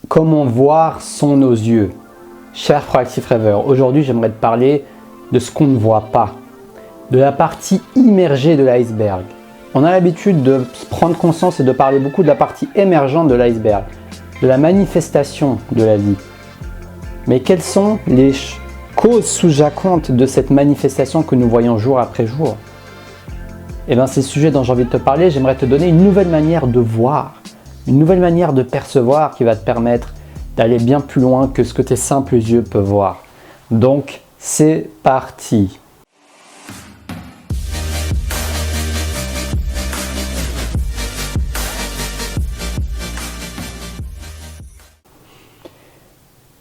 Comment voir sans nos yeux? Cher Proactive Rêveur, aujourd'hui j'aimerais te parler de ce qu'on ne voit pas, de la partie immergée de l'iceberg. On a l'habitude de prendre conscience et de parler beaucoup de la partie émergente de l'iceberg, de la manifestation de la vie. Mais quelles sont les causes sous-jacentes de cette manifestation que nous voyons jour après jour? Et bien c'est le sujet dont j'ai envie de te parler. J'aimerais te donner une nouvelle manière de voir, une nouvelle manière de percevoir qui va te permettre d'aller bien plus loin que ce que tes simples yeux peuvent voir. Donc, c'est parti!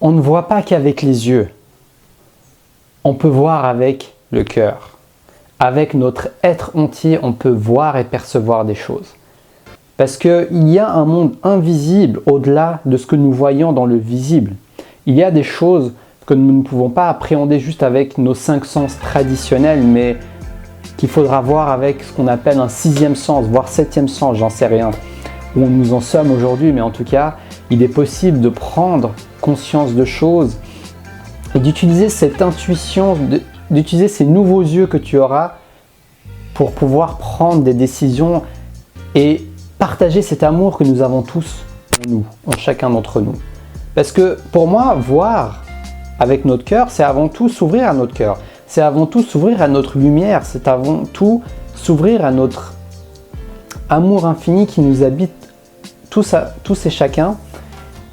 On ne voit pas qu'avec les yeux. On peut voir avec le cœur. Avec notre être entier, on peut voir et percevoir des choses. Parce qu'il y a un monde invisible au-delà de ce que nous voyons dans le visible. Il y a des choses que nous ne pouvons pas appréhender juste avec nos 5 sens traditionnels, mais qu'il faudra voir avec ce qu'on appelle un 6e sens, voire 7e sens, j'en sais rien, où nous en sommes aujourd'hui. Mais en tout cas, il est possible de prendre conscience de choses et d'utiliser cette intuition, d'utiliser ces nouveaux yeux que tu auras pour pouvoir prendre des décisions et partager cet amour que nous avons tous en nous, en chacun d'entre nous. Parce que pour moi, voir avec notre cœur, c'est avant tout s'ouvrir à notre cœur. C'est avant tout s'ouvrir à notre lumière. C'est avant tout s'ouvrir à notre amour infini qui nous habite tous et chacun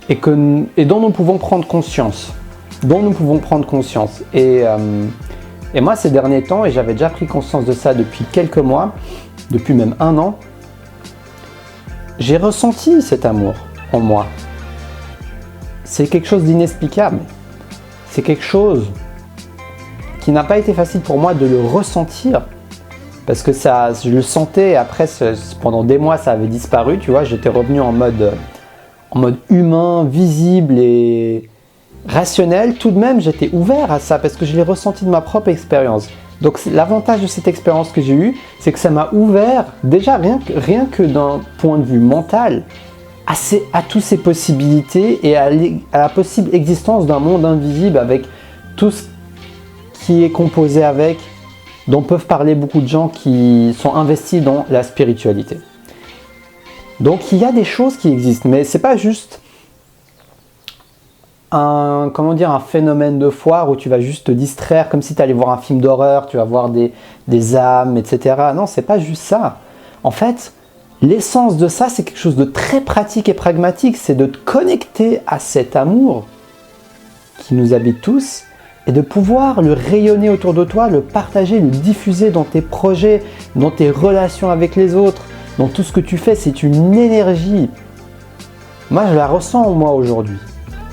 et dont nous pouvons prendre conscience. Et moi, ces derniers temps, et j'avais déjà pris conscience de ça depuis quelques mois, depuis même 1 an, j'ai ressenti cet amour en moi. C'est quelque chose d'inexplicable. C'est quelque chose qui n'a pas été facile pour moi de le ressentir. Parce que je le sentais, et après, pendant des mois, ça avait disparu. Tu vois, j'étais revenu en mode humain, visible et rationnel. Tout de même, j'étais ouvert à ça parce que je l'ai ressenti de ma propre expérience. Donc l'avantage de cette expérience que j'ai eue, c'est que ça m'a ouvert, déjà rien que d'un point de vue mental, à toutes ces possibilités et à la possible existence d'un monde invisible avec tout ce qui est composé avec, dont peuvent parler beaucoup de gens qui sont investis dans la spiritualité. Donc il y a des choses qui existent, mais c'est pas juste un phénomène de foire où tu vas juste te distraire comme si tu allais voir un film d'horreur, tu vas voir des âmes, etc. Non, c'est pas juste ça. En fait, l'essence de ça, c'est quelque chose de très pratique et pragmatique. C'est de te connecter à cet amour qui nous habite tous et de pouvoir le rayonner autour de toi, le partager, le diffuser dans tes projets, dans tes relations avec les autres, dans tout ce que tu fais. C'est une énergie. Moi, je la ressens en moi aujourd'hui.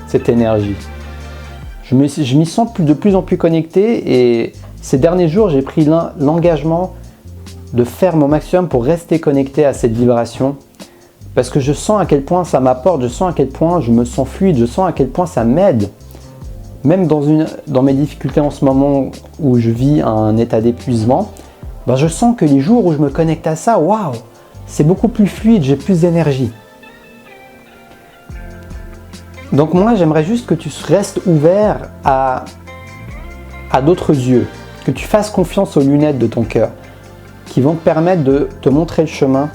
Cette énergie. Je m'y sens de plus en plus connecté et ces derniers jours, j'ai pris l'engagement de faire mon maximum pour rester connecté à cette vibration parce que je sens à quel point ça m'apporte, je sens à quel point je me sens fluide, je sens à quel point ça m'aide. Même dans mes difficultés en ce moment où je vis un état d'épuisement, je sens que les jours où je me connecte à ça, waouh, c'est beaucoup plus fluide, j'ai plus d'énergie. Donc moi, j'aimerais juste que tu restes ouvert à d'autres yeux, que tu fasses confiance aux lunettes de ton cœur, qui vont te permettre de te montrer le chemin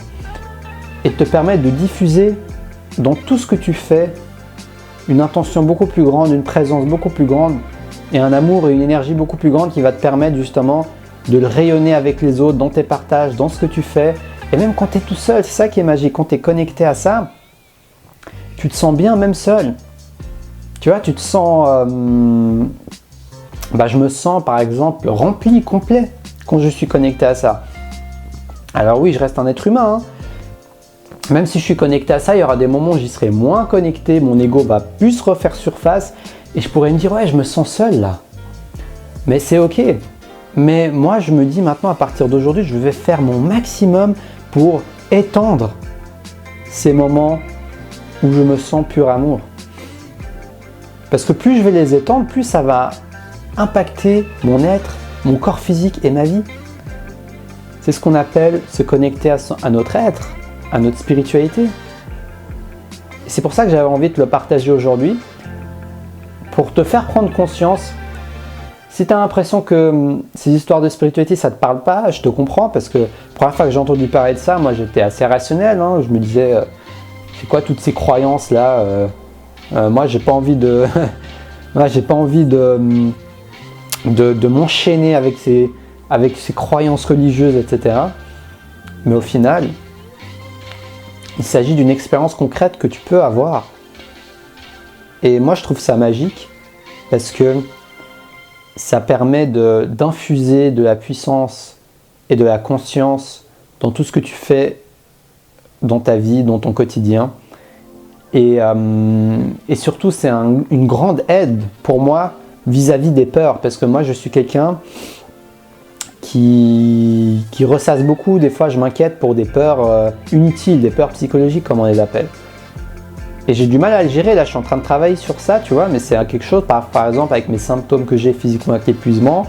et te permettre de diffuser dans tout ce que tu fais une intention beaucoup plus grande, une présence beaucoup plus grande et un amour et une énergie beaucoup plus grande qui va te permettre justement de le rayonner avec les autres, dans tes partages, dans ce que tu fais. Et même quand tu es tout seul, c'est ça qui est magique, quand tu es connecté à ça, tu te sens bien même seul. Tu vois, tu te sens... je me sens par exemple rempli, complet, quand je suis connecté à ça. Alors oui, je reste un être humain. Même si je suis connecté à ça, il y aura des moments où j'y serai moins connecté, mon ego va plus refaire surface et je pourrais me dire, ouais, je me sens seul là. Mais c'est ok. Mais moi, je me dis maintenant, à partir d'aujourd'hui, je vais faire mon maximum pour étendre ces moments où je me sens pur amour. Parce que plus je vais les étendre, plus ça va impacter mon être, mon corps physique et ma vie. C'est ce qu'on appelle se connecter à notre être, à notre spiritualité. c'est pour ça que j'avais envie de le partager aujourd'hui, pour te faire prendre conscience. Si tu as l'impression que ces histoires de spiritualité, ça ne te parle pas, je te comprends, parce que la première fois que j'ai entendu parler de ça, moi j'étais assez rationnel, hein, je me disais, c'est quoi toutes ces croyances-là, moi j'ai pas envie de... moi j'ai pas envie de m'enchaîner avec ces croyances religieuses, etc. Mais au final, il s'agit d'une expérience concrète que tu peux avoir. Et moi je trouve ça magique, parce que ça permet d'infuser de la puissance et de la conscience dans tout ce que tu fais dans ta vie, dans ton quotidien. Et surtout, c'est une grande aide pour moi vis-à-vis des peurs, parce que moi, je suis quelqu'un qui ressasse beaucoup. Des fois, je m'inquiète pour des peurs inutiles, des peurs psychologiques, comme on les appelle. Et j'ai du mal à le gérer, là je suis en train de travailler sur ça, tu vois, mais c'est quelque chose, par exemple avec mes symptômes que j'ai physiquement avec l'épuisement,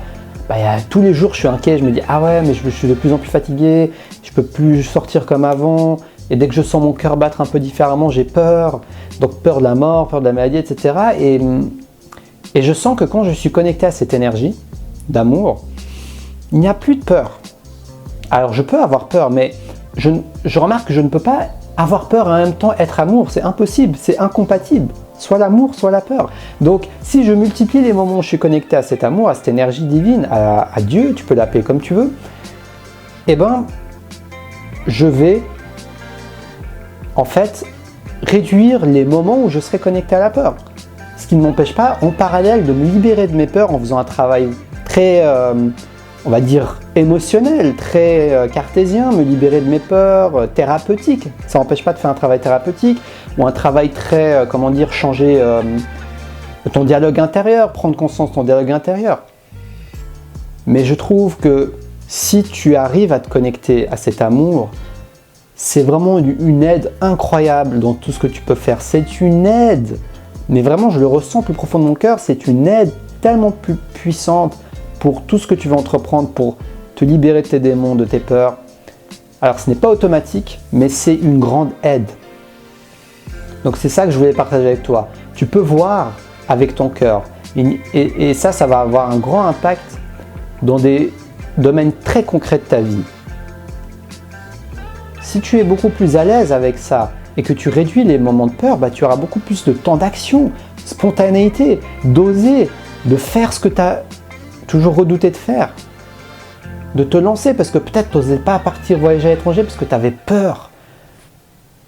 tous les jours je suis inquiet, je me dis ah ouais mais je suis de plus en plus fatigué, je peux plus sortir comme avant, et dès que je sens mon cœur battre un peu différemment, j'ai peur, donc peur de la mort, peur de la maladie, etc. Et je sens que quand je suis connecté à cette énergie d'amour, il n'y a plus de peur. Alors je peux avoir peur, mais je remarque que je ne peux pas avoir peur et en même temps être amour, c'est impossible, c'est incompatible. Soit l'amour, soit la peur. Donc, si je multiplie les moments où je suis connecté à cet amour, à cette énergie divine, à Dieu, tu peux l'appeler comme tu veux, eh ben, je vais, en fait, réduire les moments où je serai connecté à la peur. Ce qui ne m'empêche pas, en parallèle, de me libérer de mes peurs en faisant un travail très, on va dire, émotionnel, très cartésien, me libérer de mes peurs, thérapeutique. Ça n'empêche pas de faire un travail thérapeutique ou un travail très, comment dire, changer ton dialogue intérieur, prendre conscience de ton dialogue intérieur. Mais je trouve que si tu arrives à te connecter à cet amour, c'est vraiment une aide incroyable dans tout ce que tu peux faire. C'est une aide, mais vraiment je le ressens plus profond de mon cœur, c'est une aide tellement plus puissante pour tout ce que tu veux entreprendre, pour te libérer de tes démons, de tes peurs. Alors ce n'est pas automatique, mais c'est une grande aide. Donc c'est ça que je voulais partager avec toi. Tu peux voir avec ton cœur. Et ça va avoir un grand impact dans des domaines très concrets de ta vie. Si tu es beaucoup plus à l'aise avec ça et que tu réduis les moments de peur, tu auras beaucoup plus de temps d'action, spontanéité, d'oser, de faire ce que tu as toujours redouté de faire, de te lancer, parce que peut-être tu n'osais pas partir voyager à l'étranger parce que tu avais peur,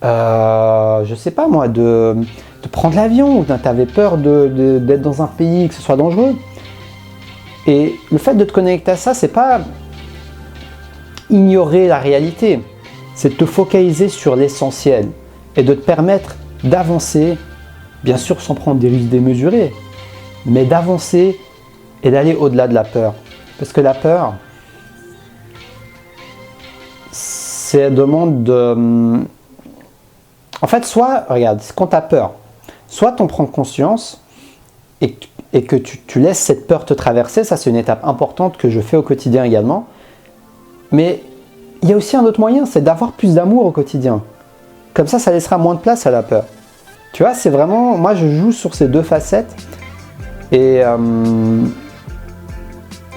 je sais pas moi, de prendre l'avion, ou tu avais peur d'être dans un pays que ce soit dangereux. Et le fait de te connecter à ça, c'est pas ignorer la réalité, c'est de te focaliser sur l'essentiel et de te permettre d'avancer, bien sûr sans prendre des risques démesurés, mais d'avancer et d'aller au-delà de la peur. Parce que la peur, c'est demande de... En fait, soit, regarde, quand tu as peur, soit tu en prends conscience et que tu laisses cette peur te traverser, ça c'est une étape importante que je fais au quotidien également. Mais il y a aussi un autre moyen, c'est d'avoir plus d'amour au quotidien. Comme ça laissera moins de place à la peur. Tu vois, c'est vraiment... Moi, je joue sur ces deux facettes. Et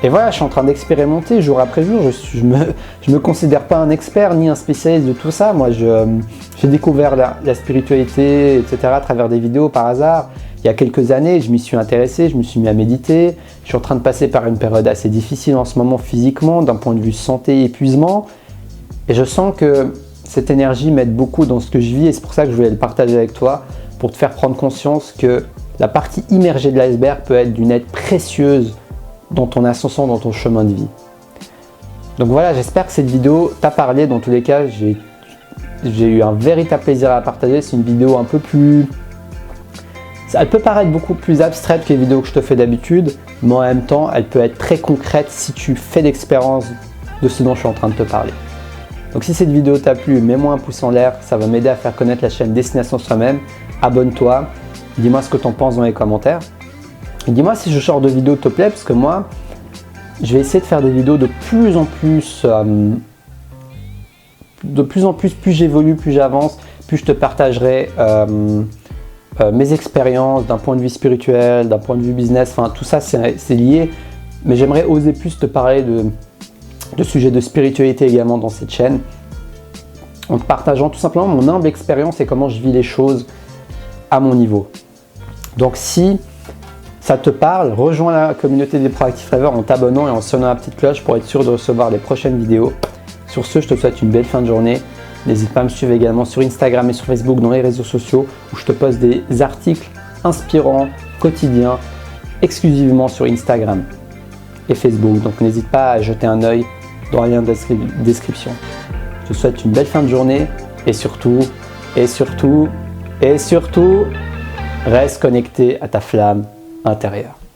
voilà, je suis en train d'expérimenter jour après jour. Je me considère pas un expert ni un spécialiste de tout ça. Moi, j'ai découvert la spiritualité, etc. à travers des vidéos par hasard. Il y a quelques années, je m'y suis intéressé, je me suis mis à méditer. Je suis en train de passer par une période assez difficile en ce moment physiquement, d'un point de vue santé et épuisement. Et je sens que cette énergie m'aide beaucoup dans ce que je vis. Et c'est pour ça que je voulais le partager avec toi, pour te faire prendre conscience que la partie immergée de l'iceberg peut être d'une aide précieuse dans ton ascension, dans ton chemin de vie. Donc voilà, j'espère que cette vidéo t'a parlé. Dans tous les cas, j'ai eu un véritable plaisir à la partager. C'est une vidéo un peu plus... Elle peut paraître beaucoup plus abstraite que les vidéos que je te fais d'habitude, mais en même temps, elle peut être très concrète si tu fais l'expérience de ce dont je suis en train de te parler. Donc si cette vidéo t'a plu, mets-moi un pouce en l'air, ça va m'aider à faire connaître la chaîne Destination Soi-même. Abonne-toi, dis-moi ce que tu en penses dans les commentaires. Et dis-moi si ce genre de vidéo te plaît, parce que moi, je vais essayer de faire des vidéos de plus en plus, plus j'évolue, plus j'avance, plus je te partagerai mes expériences d'un point de vue spirituel, d'un point de vue business, enfin tout ça c'est lié, mais j'aimerais oser plus te parler de sujets de spiritualité également dans cette chaîne, en te partageant tout simplement mon humble expérience et comment je vis les choses à mon niveau. Donc si ça te parle, rejoins la communauté des Proactive Rêveurs en t'abonnant et en sonnant la petite cloche pour être sûr de recevoir les prochaines vidéos. Sur ce, je te souhaite une belle fin de journée. N'hésite pas à me suivre également sur Instagram et sur Facebook dans les réseaux sociaux où je te poste des articles inspirants, quotidiens, exclusivement sur Instagram et Facebook. Donc n'hésite pas à jeter un œil dans le lien de description. Je te souhaite une belle fin de journée et surtout, reste connecté à ta flamme intérieure.